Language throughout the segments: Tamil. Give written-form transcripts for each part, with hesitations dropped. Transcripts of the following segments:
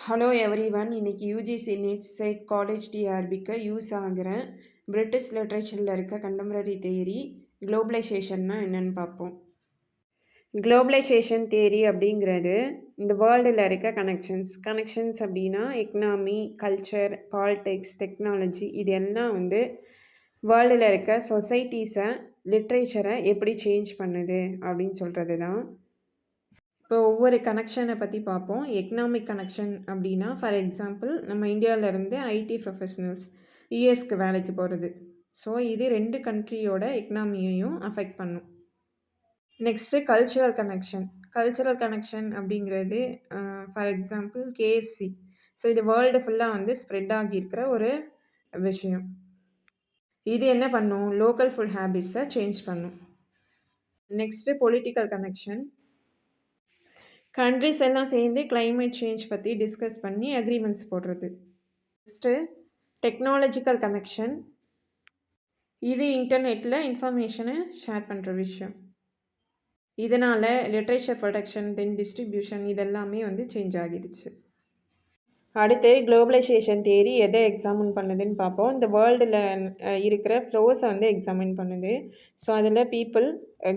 Hello everyone. இன்னைக்கு யூஜிசி நீட் சைட் காலேஜ் டிஆர்பிக்கு யூஸ் ஆகிற பிரிட்டிஷ் லிட்ரேச்சரில் இருக்க கண்டெம்பரரி தியரி குளோபலைசேஷன்னா என்னன்னு பார்ப்போம். குளோபலைசேஷன் தியரி அப்படிங்கிறது இந்த வேர்ல்டில் இருக்க கனெக்ஷன்ஸ் அப்படின்னா எக்கனாமி, கல்ச்சர், பாலிடிக்ஸ், டெக்னாலஜி இது எல்லாம் வேர்ல்டில் இருக்க சொசைட்டிஸை, லிட்ரேச்சரை எப்படி சேஞ்ச் பண்ணுது அப்படின்னு சொல்கிறது தான். இப்போ ஒவ்வொரு கனெக்ஷனை பற்றி பார்ப்போம். எக்கனாமிக் கனெக்ஷன் அப்படின்னா ஃபார் எக்ஸாம்பிள் நம்ம இந்தியாவிலேருந்து ஐடி ப்ரொஃபஷனல்ஸ் யூஎஸ்க்கு வேலைக்கு போகிறது. ஸோ இது 2 கண்ட்ரியோட எக்கனாமியையும் அஃபெக்ட் பண்ணும். நெக்ஸ்ட்டு கல்ச்சுரல் கனெக்ஷன் அப்படிங்கிறது ஃபார் எக்ஸாம்பிள் கேஎஃப்சி. ஸோ இது வேர்ல்டு ஃபுல்லாக ஸ்ப்ரெட் ஆகியிருக்கிற ஒரு விஷயம். இது என்ன பண்ணும்? லோக்கல் ஃபுட் ஹேபிட்ஸை சேஞ்ச் பண்ணும். Next political connection. கண்ட்ரிஸ் எல்லாம் சேர்ந்து கிளைமேட் சேஞ்ச் பற்றி டிஸ்கஸ் பண்ணி அக்ரிமெண்ட்ஸ் போடுறது. Next technological connection. இது இன்டர்நெட்டில் இன்ஃபர்மேஷனை ஷேர் பண்ணுற விஷயம். இதனால் லிட்ரேச்சர் ப்ரொடக்ஷன் தென் டிஸ்ட்ரிபியூஷன் இதெல்லாமே சேஞ்ச் ஆகிடுச்சு. அடுத்து குளோபலைசேஷன் தியரி எதை எக்ஸாமின் பண்ணுதுன்னு பார்ப்போம். இந்த வேர்ல்டில் இருக்கிற ஃப்ளோஸை எக்ஸாமின் பண்ணுது. ஸோ அதில் people,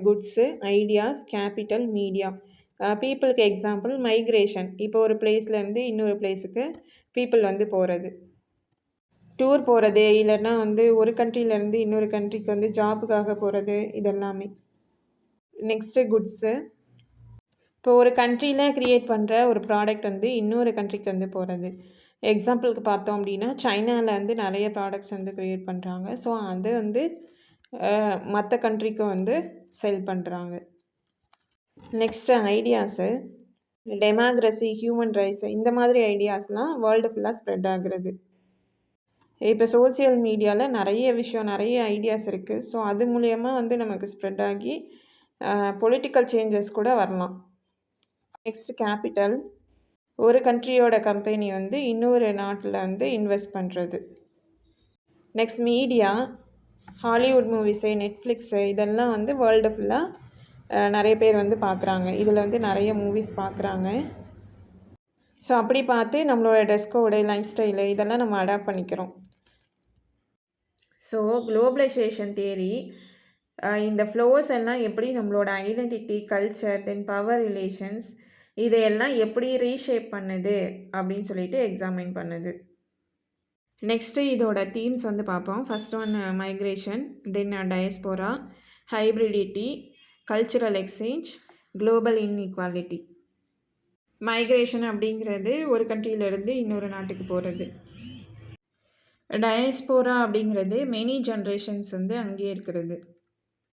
goods, ideas, capital, media. பீப்புளுக்கு எக்ஸாம்பிள் மைக்ரேஷன். இப்போ ஒரு பிளேஸ்லேருந்து இன்னொரு பிளேஸுக்கு பீப்புள் போகிறது, டூர் போகிறது, இல்லைன்னா ஒரு கண்ட்ரிலேருந்து இன்னொரு கண்ட்ரிக்கு ஜாபுக்காக போகிறது இதெல்லாமே. Next goods. இப்போ ஒரு கண்ட்ரியில் க்ரியேட் பண்ணுற ஒரு ப்ராடக்ட் இன்னொரு கண்ட்ரிக்கு போகிறது. எக்ஸாம்பிளுக்கு பார்த்தோம் அப்படின்னா சைனாவில் நிறைய ப்ராடக்ட்ஸ் க்ரியேட் பண்ணுறாங்க. ஸோ அது மற்ற கண்ட்ரிக்கு செல் பண்ணுறாங்க. Next ideas. Democracy, human rights இந்த மாதிரி ஐடியாஸ்லாம் வேர்ல்டு ஃபுல்லாக ஸ்ப்ரெட் ஆகுறது. இப்போ சோசியல் மீடியாவில் நிறைய ஐடியாஸ் இருக்குது. ஸோ அது மூலயமா நமக்கு ஸ்ப்ரெட் ஆகி பொலிட்டிக்கல் சேஞ்சஸ் கூட வரலாம். Next capital. ஒரு கண்ட்ரியோட கம்பெனி இன்னொரு நாட்டில் இன்வெஸ்ட் பண்ணுறது. Next media. Hollywood movies, Netflix இதெல்லாம் வேர்ல்டு ஃபுல்லாக நிறைய பேர் பார்க்குறாங்க. இதில் நிறைய மூவிஸ் பார்க்குறாங்க. ஸோ அப்படி பார்த்து நம்மளோட ட்ரெஸ் கோடு, லைஃப் ஸ்டைலு இதெல்லாம் நம்ம அடாப்ட் பண்ணிக்கிறோம். ஸோ குளோபலைசேஷன் தியரி இந்த ஃப்ளோஸ் எல்லாம் எப்படி நம்மளோட ஐடென்டிட்டி, கல்ச்சர், தென் பவர் ரிலேஷன்ஸ் இதையெல்லாம் எப்படி ரீஷேப் பண்ணுது அப்படின்னு சொல்லிட்டு எக்ஸாமின் பண்ணுது. நெக்ஸ்ட்டு இதோட தீம்ஸ் பார்ப்போம். First one migration, then diaspora, hybridity, cultural exchange, global inequality. Migration அப்படிங்கிறது ஒரு கண்ட்ரியிலேருந்து இன்னொரு நாட்டுக்கு போகிறது. டயஸ்போரா அப்படிங்கிறது மெனி ஜென்ரேஷன்ஸ் அங்கேயே இருக்கிறது.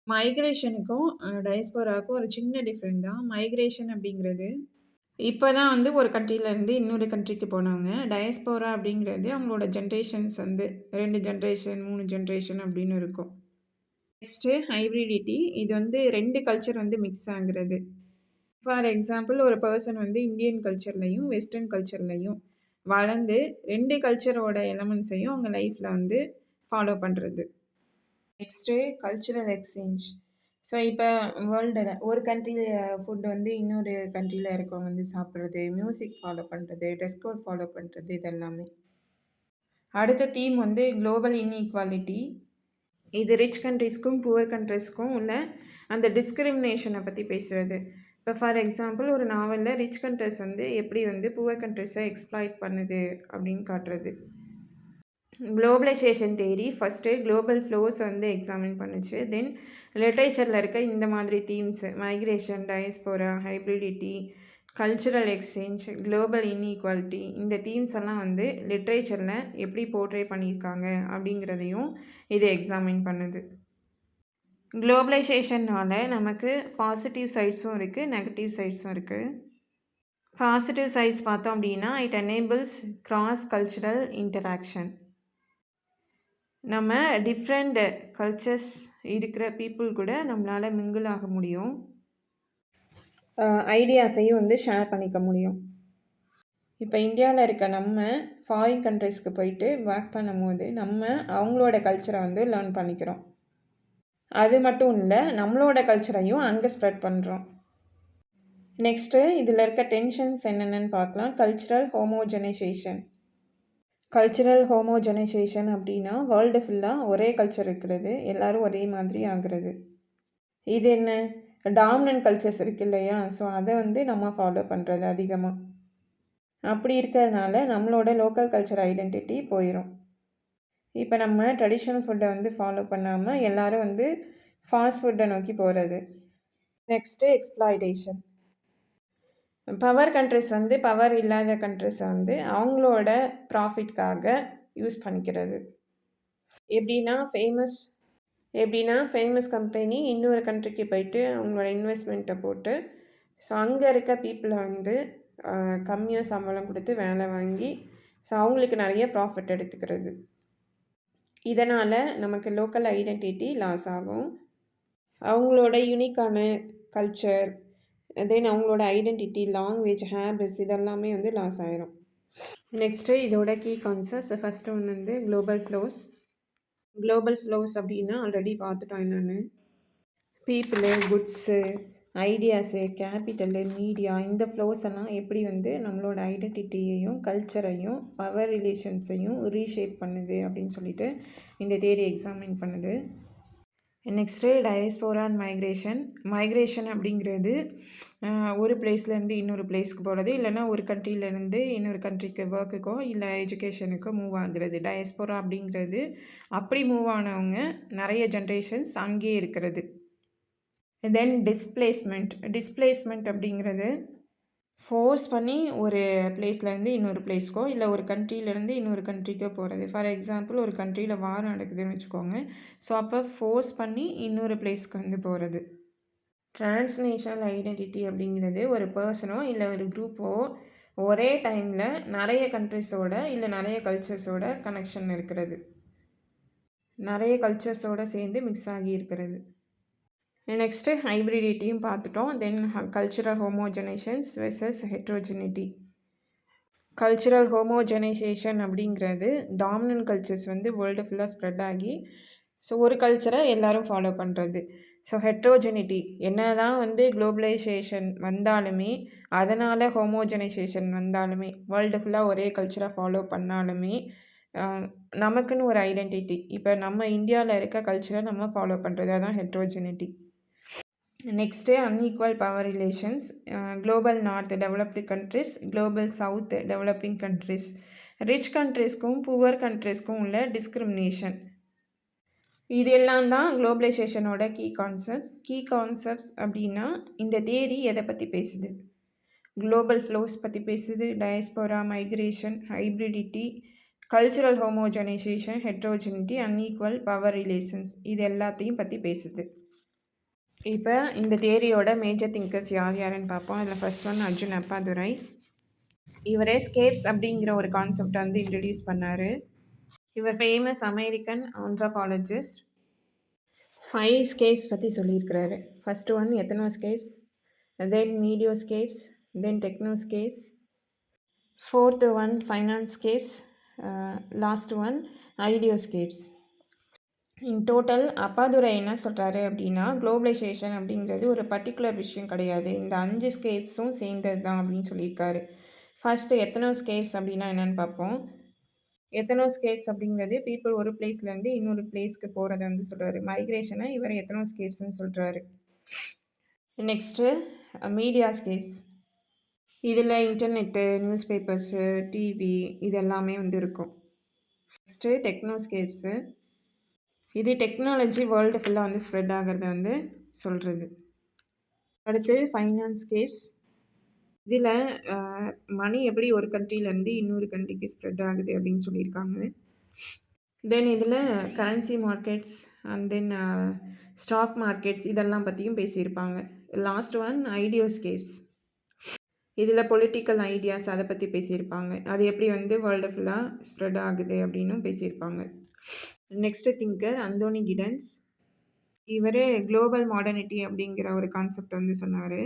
மைக்ரேஷனுக்கும் டயஸ்போராவுக்கும் ஒரு சின்ன டிஃப்ரெண்ட் தான். மைக்ரேஷன் அப்படிங்கிறது இப்போ தான் ஒரு கண்ட்ரியிலேருந்து இன்னொரு கண்ட்ரிக்கு போனாங்க. டயஸ்போரா அப்படிங்கிறது அவங்களோட ஜென்ரேஷன்ஸ் 2 ஜென்ரேஷன் 3 ஜென்ரேஷன் அப்படின்னு இருக்கும். நெக்ஸ்ட்டு ஹைப்ரிடிட்டி. இது 2 கல்ச்சர் மிக்ஸ் ஆகுறது. ஃபார் எக்ஸாம்பிள் ஒரு பர்சன் இந்தியன் கல்ச்சர்லையும் வெஸ்டர்ன் கல்ச்சர்லையும் வளர்ந்து 2 கல்ச்சரோட எலமெண்ட்ஸையும் அவங்க லைஃப்பில் ஃபாலோ பண்ணுறது. Next cultural exchange. ஸோ இப்போ வேர்ல்டில் ஒரு கண்ட்ரி ஃபுட் இன்னொரு கண்ட்ரியில் இருக்கவங்க சாப்பிட்றது, மியூசிக் ஃபாலோ பண்ணுறது, ட்ரெஸ் கோட் ஃபாலோ பண்ணுறது இதெல்லாமே. அடுத்த தீம் குளோபல் இன்இக்வாலிட்டி. இது ரிச் கண்ட்ரிஸ்க்கும் புவர் கண்ட்ரிஸ்க்கும் உள்ள அந்த டிஸ்கிரிமினேஷனை பற்றி பேசுகிறது. இப்போ ஃபார் எக்ஸாம்பிள் ஒரு நாவலில் ரிச் கண்ட்ரிஸ் எப்படி புவர் கண்ட்ரிஸை எக்ஸ்ப்ளாய்ட் பண்ணுது அப்படின்னு காட்டுறது. Globalization theory first global flows examine பண்ணுச்சு. தென் லிட்ரேச்சரில் இருக்க இந்த மாதிரி themes migration, diaspora, hybridity, cultural exchange, global inequality இந்த தீம்ஸ் எல்லாம் லிட்ரேச்சரில் எப்படி போர்ட்ரே பண்ணியிருக்காங்க அப்படிங்கிறதையும் இது எக்ஸாமின் பண்ணுது. குளோபலைசேஷனால் நமக்கு பாசிட்டிவ் சைட்ஸும் இருக்குது, நெகட்டிவ் சைட்ஸும் இருக்குது. பாசிட்டிவ் சைட்ஸ் பார்த்தோம் அப்படின்னா it enables cross cultural interaction. நம்ம டிஃப்ரெண்ட் கல்ச்சர்ஸ் இருக்கிற பீப்புள் கூட நம்மளால் மிங்கிள் ஆக முடியும், ஐடியாஸையும் ஷேர் பண்ணிக்க முடியும். இப்போ இந்தியாவில் இருக்க நம்ம ஃபாரின் கண்ட்ரிஸ்க்கு போயிட்டு ஒர்க் பண்ணும்போது நம்ம அவங்களோட கல்ச்சரை லேர்ன் பண்ணிக்கிறோம். அது மட்டும் இல்லை, நம்மளோட கல்ச்சரையும் அங்கே ஸ்ப்ரெட் பண்ணுறோம். நெக்ஸ்ட்டு இதில் இருக்க டென்ஷன்ஸ் என்னென்னு பார்க்கலாம். கல்ச்சுரல் ஹோமோஜனைசேஷன். கல்ச்சுரல் ஹோமோஜனைசேஷன் அப்படின்னா வேர்ல்டு ஃபுல்லாக ஒரே கல்ச்சர் இருக்கிறது, எல்லோரும் ஒரே மாதிரி ஆகிறது. இது என்ன, டாமினன்ட் கல்ச்சர்ஸ் இருக்குது இல்லையா, ஸோ அதை வந்து நம்ம ஃபாலோ பண்ணுறது அதிகமாக. அப்படி இருக்கிறதுனால நம்மளோட லோக்கல் கல்ச்சர் ஐடென்டிட்டி போயிடும். இப்போ நம்ம ட்ரெடிஷ்னல் ஃபுட்டை வந்து ஃபாலோ பண்ணாமல் எல்லோரும் வந்து ஃபாஸ்ட் ஃபுட்டை நோக்கி போகிறது. Next exploitation. பவர் கண்ட்ரிஸ் வந்து பவர் இல்லாத கண்ட்ரிஸை வந்து அவங்களோட ப்ராஃபிட்காக யூஸ் பண்ணிக்கிறது. எப்படின்னா ஃபேமஸ் கம்பெனி இன்னொரு கண்ட்ரிக்கு போயிட்டு அவங்களோட இன்வெஸ்ட்மெண்ட்டை போட்டு ஸோ அங்கே இருக்க பீப்புளை வந்து கம்மியாக சம்பளம் கொடுத்து வேலை வாங்கி ஸோ அவங்களுக்கு நிறைய ப்ராஃபிட் எடுத்துக்கிறது. இதனால் நமக்கு லோக்கல் ஐடென்டிட்டி லாஸ் ஆகும். அவங்களோட யூனிக்கான கல்ச்சர், தென் அவங்களோட ஐடென்டிட்டி, லாங்குவேஜ், ஹேபிட்ஸ் இதெல்லாமே வந்து லாஸ் ஆயிரும். நெக்ஸ்ட்டு இதோட கீ கான்செப்ட்ஸ். ஃபஸ்ட்டு ஒன்று வந்து குளோபல் ஃப்ளோஸ் அப்படின்னா ஆல்ரெடி பார்த்துட்டோம் என்னென்னு. People, goods, ideas, capital, media, இந்த ஃப்ளோஸ் எல்லாம் எப்படி வந்து நம்மளோட ஐடென்டிட்டியையும் கல்ச்சரையும் பவர் ரிலேஷன்ஸையும் ரீஷேப் பண்ணுது அப்படின்னு சொல்லிட்டு இந்த தியரி எக்ஸாமின் பண்ணுது. நெக்ஸ்ட்டு டயஸ்போரா அண்ட் மைக்ரேஷன் அப்படிங்கிறது ஒரு பிளேஸ்லேருந்து இன்னொரு பிளேஸ்க்கு போகிறது, இல்லைனா ஒரு கண்ட்ரிலேருந்து இன்னொரு கண்ட்ரிக்கு ஒர்க்குக்கோ இல்லை எஜுகேஷனுக்கோ மூவ் ஆகுறது. டயஸ்போரா அப்படிங்கிறது அப்படி மூவ் ஆனவங்க நிறைய ஜென்ரேஷன்ஸ் அங்கேயே இருக்கிறது. தென் டிஸ்பிளேஸ்மெண்ட் அப்படிங்கிறது ஃபோர்ஸ் பண்ணி ஒரு பிளேஸ்லேருந்து இன்னொரு பிளேஸ்க்கோ இல்லை ஒரு கண்ட்ரிலேருந்து இன்னொரு கண்ட்ரிக்கோ போகிறது. ஃபார் எக்ஸாம்பிள் ஒரு கண்ட்ரியில் வார் நடக்குதுன்னு வச்சுக்கோங்க, ஸோ அப்போ ஃபோர்ஸ் பண்ணி இன்னொரு பிளேஸ்க்கு வந்து போகிறது. டிரான்ஸ்நேஷனல் ஐடென்டிட்டி அப்படிங்கிறது ஒரு பர்சனோ இல்லை ஒரு குரூப்போ ஒரே டைமில் நிறைய கண்ட்ரிஸோட இல்லை நிறைய கல்ச்சர்ஸோட கனெக்ஷன் இருக்கிறது, நிறைய கல்ச்சர்ஸோடு சேர்ந்து மிக்ஸ் ஆகி இருக்கிறது. நெக்ஸ்ட்டு ஹைப்ரிடிட்டியும் பார்த்துட்டோம். தென் கல்ச்சுரல் ஹோமோஜனைசேஷன்ஸ் வெர்சஸ் ஹெட்ரோஜெனிட்டி. கல்ச்சுரல் ஹோமோஜனைசேஷன் அப்படிங்கிறது டாமினன்ட் கல்ச்சர்ஸ் வந்து வேர்ல்டு ஃபுல்லாக ஸ்ப்ரெட் ஆகி ஸோ ஒரு கல்ச்சரை எல்லோரும் ஃபாலோ பண்ணுறது. ஸோ ஹெட்ரோஜெனிட்டி என்ன தான் வந்து குளோபலைசேஷன் வந்தாலுமே, அதனால் ஹோமோஜனைசேஷன் வந்தாலுமே, வேர்ல்டு ஃபுல்லாக ஒரே கல்ச்சரை ஃபாலோ பண்ணாலுமே நமக்குன்னு ஒரு ஐடென்டிட்டி, இப்போ நம்ம இந்தியாவில் இருக்க கல்ச்சரை நம்ம ஃபாலோ பண்ணுறது, அதான் heterogeneity. Next unequal power relations. Global north developed countries, global south developing countries. Rich கண்ட்ரிஸ்க்கும் புவர் கண்ட்ரிஸ்க்கும் உள்ள டிஸ்கிரிமினேஷன். இது எல்லாம் தான் குளோபலைசேஷனோட கீ கான்செப்ட்ஸ் அப்படின்னா இந்த தியரி எதை பற்றி பேசுது? குளோபல் ஃப்ளோஸ் பற்றி பேசுது, diaspora, migration, hybridity, cultural homogenization, heterogeneity, unequal power relations, இது எல்லாத்தையும் பற்றி பேசுது. இப்போ இந்த தியரியோட மேஜர் திங்கர்ஸ் யார் யாருன்னு பார்ப்போம். அதில் ஃபர்ஸ்ட் ஒன் அர்ஜுன் அப்பாதுரை. இவரே ஸ்கேப்ஸ் அப்படிங்கிற ஒரு கான்செப்டை வந்து இன்ட்ரடியூஸ் பண்ணார். இவர் ஃபேமஸ் அமெரிக்கன் ஆந்த்ரோபாலஜிஸ்ட். 5 ஸ்கேப்ஸ் பற்றி சொல்லியிருக்கிறாரு. First one ethnoscapes, then mediascapes, then technoscapes, fourth one financescapes, last one ideoscapes. In total Appadurai என்ன சொல்கிறாரு அப்படின்னா, குளோபலைசேஷன் அப்படிங்கிறது ஒரு பர்டிகுலர் விஷயம் கிடையாது, இந்த 5 ஸ்கேப்ஸும் சேர்ந்தது தான் அப்படின்னு சொல்லியிருக்காரு. ஃபஸ்ட்டு எத்தனோஸ்கேப்ஸ் அப்படின்னா என்னென்னு பார்ப்போம். எத்தனோஸ்கேப்ஸ் அப்படிங்கிறது பீப்புள் ஒரு பிளேஸ்லேருந்து இன்னொரு பிளேஸ்க்கு போகிறத வந்து சொல்கிறாரு. மைக்ரேஷனை இவர் எத்தனோஸ்கேப்ஸ்ன்னு சொல்கிறாரு. நெக்ஸ்ட்டு மீடியாஸ்கேப்ஸ். இதில் இன்டர்நெட்டு, நியூஸ் பேப்பர்ஸு, டிவி இது எல்லாமே வந்து இருக்கும். நெக்ஸ்ட்டு டெக்னோஸ்கேப்ஸு. இது டெக்னாலஜி வேர்ல்டு ஃபுல்லாக வந்து ஸ்ப்ரெட் ஆகிறத வந்து சொல்கிறது. அடுத்து ஃபைனான்ஸ்கேப்ஸ். இதில் மணி எப்படி ஒரு கண்ட்ரிலேருந்து இன்னொரு கண்ட்ரிக்கு ஸ்ப்ரெட் ஆகுது அப்படின்னு சொல்லியிருக்காங்க. தென் இதில் currency markets and then stock markets இதெல்லாம் பற்றியும் பேசியிருப்பாங்க. Last one ideoscapes. இதில் பொலிட்டிக்கல் ஐடியாஸ் அதை பற்றி பேசியிருப்பாங்க, அது எப்படி வந்து வேர்ல்டு ஃபுல்லாக ஸ்ப்ரெட் ஆகுது அப்படின்னும் பேசியிருப்பாங்க. Next thinker Anthony Giddens. இவர் குளோபல் மாடர்னிட்டி அப்படிங்கிற ஒரு கான்செப்ட் வந்து சொன்னார்.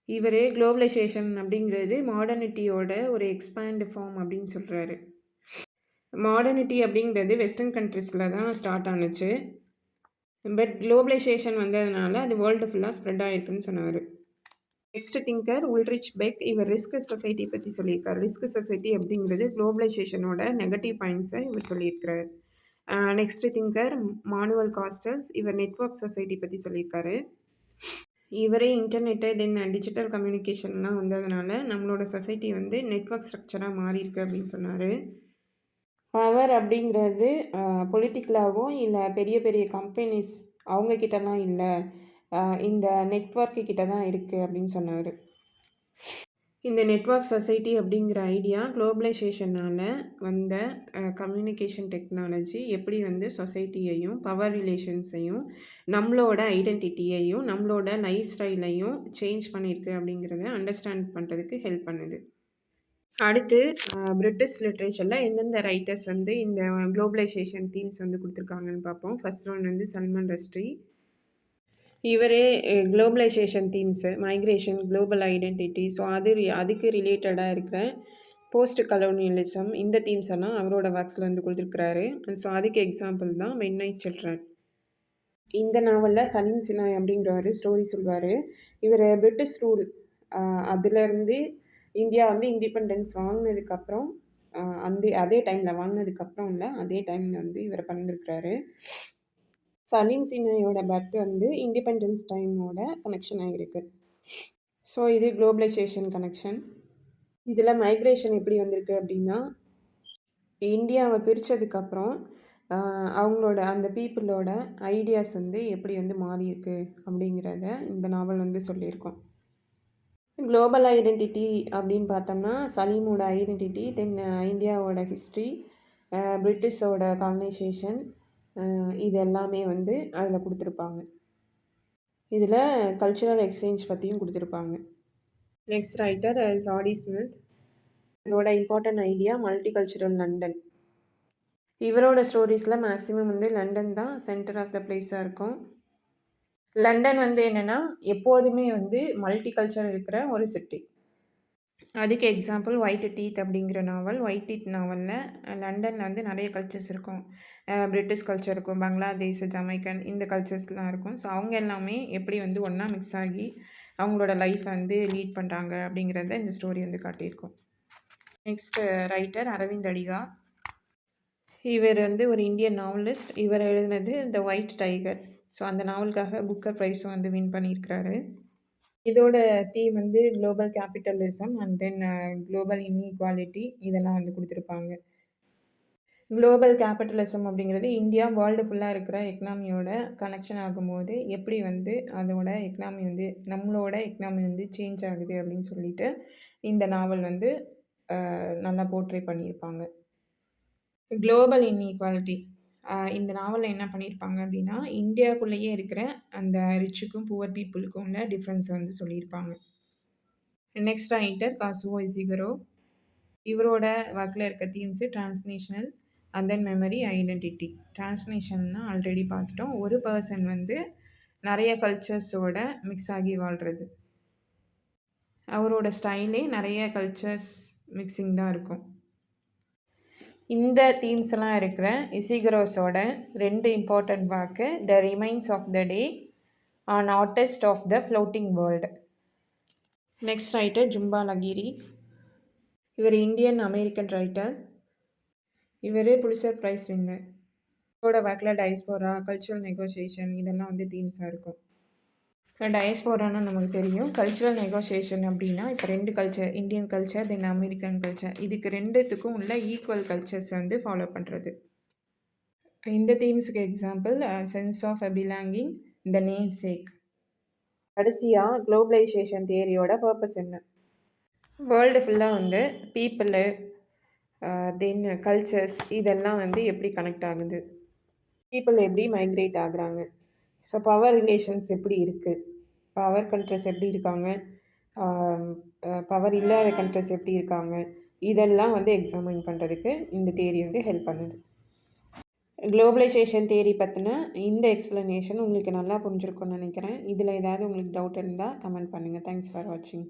இவர் குளோபலைசேஷன் அப்படிங்கிறது மாடர்னிட்டியோட ஒரு எக்ஸ்பேண்ட் ஃபார்ம் அப்படின்னு சொல்கிறாரு. மாடர்னிட்டி அப்படிங்கிறது வெஸ்டர்ன் கண்ட்ரிஸில் தான் ஸ்டார்ட் ஆனுச்சு, பட் குளோபலைசேஷன் வந்ததுனால அது வேர்ல்டு ஃபுல்லாக ஸ்ப்ரெட் ஆகிருக்குன்னு சொன்னார். நெக்ஸ்ட் திங்கர் உல்ரிச் பெக் இவர் ரிஸ்க் சொசைட்டி பற்றி சொல்லியிருக்காரு. ரிஸ்க் சொசைட்டி அப்படிங்கிறது குளோபலைசேஷனோட நெகட்டிவ் பாயிண்ட்ஸை இவர் சொல்லியிருக்கிறார். நெக்ஸ்ட் திங்கர் மானுவல் காஸ்டல்ஸ் இவர் நெட்வொர்க் சொசைட்டி பற்றி சொல்லியிருக்காரு. இவரே இன்டர்நெட்டு தென் டிஜிட்டல் கம்யூனிகேஷன்லாம் வந்ததுனால நம்மளோட சொசைட்டி வந்து நெட்வொர்க் ஸ்ட்ரக்சராக மாறியிருக்கு அப்படின்னு சொன்னார். பவர் அப்படிங்கிறது பொலிட்டிக்கலாகவோ இல்லை பெரிய பெரிய கம்பெனிஸ் அவங்கக்கிட்டலாம் இல்லை, இந்த நெட்வொர்க்கு கிட்ட தான் இருக்குது அப்படின்னு சொன்னார். இந்த நெட்வொர்க் சொசைட்டி அப்படிங்கிற ஐடியா குளோபலைசேஷனால் வந்த கம்யூனிகேஷன் டெக்னாலஜி எப்படி வந்து சொசைட்டியையும் பவர் ரிலேஷன்ஸையும் நம்மளோட ஐடென்டிட்டியையும் நம்மளோட லைஃப் ஸ்டைலையும் சேஞ்ச் பண்ணியிருக்கு அப்படிங்கிறத அண்டர்ஸ்டாண்ட் பண்ணுறதுக்கு ஹெல்ப் பண்ணுது. அடுத்து பிரிட்டிஷ் லிட்ரேச்சரில் எந்தெந்த ரைட்டர்ஸ் வந்து இந்த குளோபலைசேஷன் தீம்ஸ் வந்து கொடுத்துருக்காங்கன்னு பார்ப்போம். ஃபர்ஸ்ட் ஒன் வந்து சல்மான் ரஷ்டி. இவரே globalisation themes, migration, global identity, so அதுக்கு ரிலேட்டடாக இருக்கிற போஸ்ட் கலோனியலிசம் இந்த தீம்ஸ் எல்லாம் அவரோட ஒர்க்ஸில் வந்து கொடுத்துருக்குறாரு. ஸோ அதுக்கு எக்ஸாம்பிள் தான் மிட்நைட் சில்ட்ரன். இந்த நாவலில் சலீம் சினாய் அப்படிங்கிறவர் ஸ்டோரி சொல்வார். இவர் பிரிட்டிஷ் ரூல் அதுலேருந்து இந்தியா வந்து இண்டிபெண்டன்ஸ் வாங்கினதுக்கப்புறம் அதே டைமில் வாங்கினதுக்கப்புறம் இல்லை, அதே டைமில் வந்து இவர் பண்ணிருக்கிறாரு. சலீம் சினாயோட பர்த் வந்து இண்டிபெண்டன்ஸ் டைமோட கனெக்ஷன் ஆகிருக்கு. ஸோ இது குளோபலைசேஷன் கனெக்ஷன். இதில் மைக்ரேஷன் எப்படி வந்திருக்கு அப்படின்னா, இந்தியாவை பிரித்ததுக்கப்புறம் அவங்களோட அந்த பீப்புளோட ஐடியாஸ் வந்து எப்படி வந்து மாறியிருக்கு அப்படிங்கிறத இந்த நாவல் வந்து சொல்லியிருக்கோம். குளோபல் ஐடென்டிட்டி அப்படின்னு பார்த்தோம்னா சலீமோட ஐடென்டிட்டி, தென் இந்தியாவோட ஹிஸ்ட்ரி, பிரிட்டிஷோட காலனைசேஷன், இது எல்லாமே வந்து அதில் கொடுத்துருப்பாங்க. இதில் கல்ச்சுரல் எக்ஸ்சேஞ்ச் பற்றியும் கொடுத்துருப்பாங்க. நெக்ஸ்ட் ரைட்டர் சாடி ஸ்மித். இவரோட இம்பார்ட்டன்ட் ஐடியா மல்டிகல்ச்சுரல் லண்டன். இவரோட ஸ்டோரிஸில் மேக்ஸிமம் வந்து லண்டன் தான் சென்டர் ஆஃப் த பிளேஸாக இருக்கும். லண்டன் வந்து என்னென்னா எப்போதுமே வந்து மல்டி கல்ச்சர் இருக்கிற ஒரு சிட்டி. அதுக்கு எக்ஸாம்பிள் ஒயிட் டீத் அப்படிங்கிற நாவல். ஒயிட் டீத் நாவலில் லண்டனில் வந்து நிறைய கல்ச்சர்ஸ் இருக்கும். பிரிட்டிஷ் கல்ச்சர் இருக்கும், பங்களாதேஷ், ஜமைக்கன், இந்த கல்ச்சர்ஸ்லாம் இருக்கும். ஸோ அவங்க எல்லாமே எப்படி வந்து ஒன்றா மிக்ஸ் ஆகி அவங்களோட லைஃப்பை வந்து லீட் பண்ணுறாங்க அப்படிங்கிறத இந்த ஸ்டோரி வந்து காட்டியிருக்கோம். Next writer Aravind Adiga. இவர் வந்து ஒரு இந்தியன் நாவலிஸ்ட். இவர் எழுதினது த ஒயிட் டைகர். ஸோ அந்த நாவலுக்காக புக்கர் ப்ரைஸும் வந்து வின் பண்ணியிருக்கிறாரு. இதோட தீம் வந்து global capitalism and then global inequality இதெல்லாம் வந்து கொடுத்துருப்பாங்க. குளோபல் கேபிட்டலிசம் அப்படிங்கிறது இந்தியா வேர்ல்டு ஃபுல்லாக இருக்கிற எக்கனாமியோட கனெக்ஷன் ஆகும்போது எப்படி வந்து அதோட எக்கனாமி வந்து நம்மளோட எக்கனாமி வந்து சேஞ்ச் ஆகுது அப்படின்னு சொல்லிட்டு இந்த நாவல் வந்து நல்லா போர்ட்ரே பண்ணியிருப்பாங்க. குளோபல் இன்இக்வாலிட்டி இந்த நாவலில் என்ன பண்ணியிருப்பாங்க அப்படின்னா இந்தியாவுக்குள்ளேயே இருக்கிற அந்த ரிச்சுக்கும் புவர் பீப்புளுக்கும் உள்ள டிஃப்ரென்ஸ் வந்து சொல்லியிருப்பாங்க. Next writer Kazuo Ishiguro. இவரோட ஒர்க்கில் இருக்க themes transnational and then memory, identity. டிரான்ஸ்லேஷன்னா ஆல்ரெடி பார்த்துட்டோம். ஒரு பர்சன் வந்து நிறைய கல்ச்சர்ஸோட மிக்ஸ் ஆகி வாழ்கிறது. அவரோட ஸ்டைலே நிறைய கல்ச்சர்ஸ் மிக்சிங் தான் இருக்கும். இந்த தீம்ஸ் எல்லாம் இருக்கிற இசிகரோஸோட 2 இம்பார்ட்டன்ட் வாக்கு the remains of the day an artist of the floating world. Next writer Jhumpa லகிரி. இவர் இந்தியன் அமெரிக்கன் ரைட்டர். இவர் புலிட்சர் ப்ரைஸ் வின்னர். இவரோட ஒர்க்கில் டயஸ்போரா, கல்ச்சுரல் நெகோசியேஷன் இதெல்லாம் வந்து தீம்ஸாக இருக்கும். இப்போ டயஸ்போரானா நமக்கு தெரியும். கல்ச்சுரல் நெகோசியேஷன் அப்படின்னா இப்போ 2 culture, Indian culture then American culture, இதுக்கு 2த்துக்கும் உள்ள ஈக்குவல் கல்ச்சர்ஸ் வந்து ஃபாலோ பண்ணுறது. இந்த தீம்ஸுக்கு example sense of belonging, the namesake. கடைசியாக குளோபலைசேஷன் தியரியோட பர்பஸ் என்ன? வேர்ல்டு ஃபுல்லாக வந்து பீப்புளு தென் கல்ச்சர்ஸ் இதெல்லாம் வந்து எப்படி கனெக்ட் ஆகுது, பீப்புள் எப்படி மைக்ரேட் ஆகுறாங்க, ஸோ பவர் ரிலேஷன்ஸ் எப்படி இருக்குது, பவர் கண்ட்ரிஸ் எப்படி இருக்காங்க, பவர் இல்லாத கண்ட்ரிஸ் எப்படி இருக்காங்க, இதெல்லாம் வந்து எக்ஸாமின் பண்ணுறதுக்கு இந்த தியரி வந்து ஹெல்ப் பண்ணுது. குளோபலைசேஷன் தியரி பற்றின இந்த எக்ஸ்ப்ளனேஷன் உங்களுக்கு நல்லா புரிஞ்சிருக்கும்னு நினைக்கிறேன். இதில் ஏதாவது உங்களுக்கு டவுட் இருந்தால் கமெண்ட் பண்ணுங்கள். தேங்க்ஸ் ஃபார் வாட்சிங்.